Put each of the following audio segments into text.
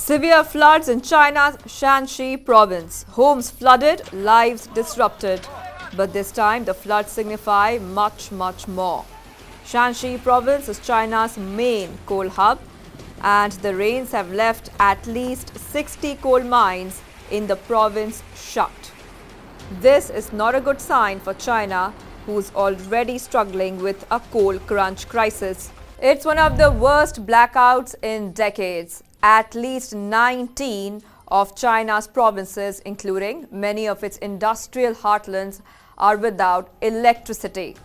Severe floods in China's Shanxi province. Homes flooded, lives disrupted. But this time the floods signify much more. Shanxi province is China's main coal hub, and the rains have left at least 60 coal mines in the province shut. This is not a good sign for China, who's already struggling with a coal crunch crisis. It's one of the worst blackouts in decades. At least 19 of China's provinces, including many of its industrial heartlands, are without electricity.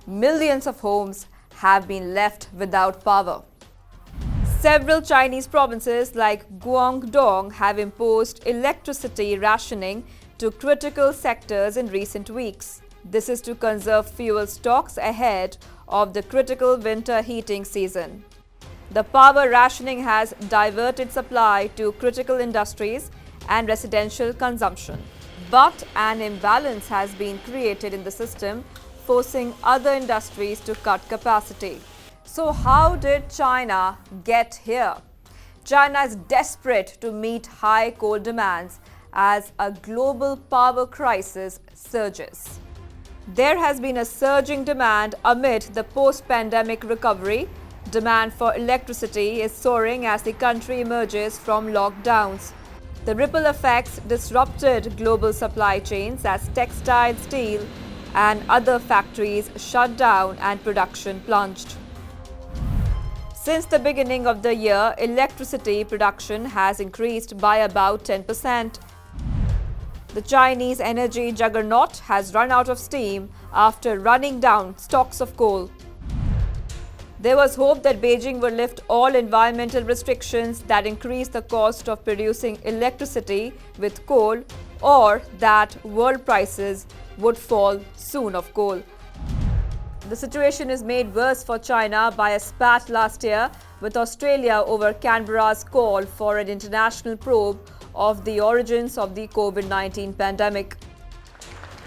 Millions of homes have been left without power. Several Chinese provinces like Guangdong have imposed electricity rationing to critical sectors in recent weeks. This is to conserve fuel stocks ahead of the critical winter heating season. The power rationing has diverted supply to critical industries and residential consumption. But an imbalance has been created in the system, forcing other industries to cut capacity. So how did China get here? China is desperate to meet high coal demands as a global power crisis surges. There has been a surging demand amid the post-pandemic recovery. Demand for electricity is soaring as the country emerges from lockdowns. The ripple effects disrupted global supply chains as textile, steel, and other factories shut down and production plunged. Since the beginning of the year, electricity production has increased by about 10%. The Chinese energy juggernaut has run out of steam after running down stocks of coal. There was hope that Beijing would lift all environmental restrictions that increase the cost of producing electricity with coal, or that world prices would fall soon of coal. The situation is made worse for China by a spat last year with Australia over Canberra's call for an international probe of the origins of the COVID-19 pandemic.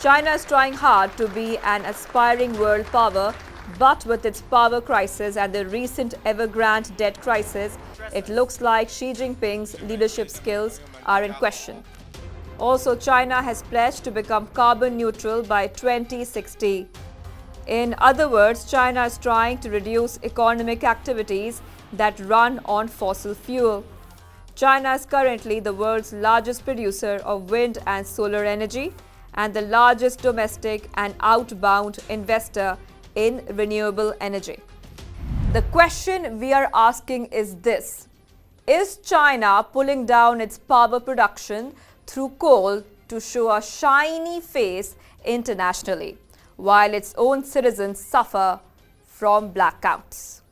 China is trying hard to be an aspiring world power, but with its power crisis and the recent Evergrande debt crisis, it looks like Xi Jinping's leadership skills are in question. Also, China has pledged to become carbon neutral by 2060. In other words, China is trying to reduce economic activities that run on fossil fuel. China is currently the world's largest producer of wind and solar energy and the largest domestic and outbound investor in renewable energy. The question we are asking is this: is China pulling down its power production through coal to show a shiny face internationally, while its own citizens suffer from blackouts?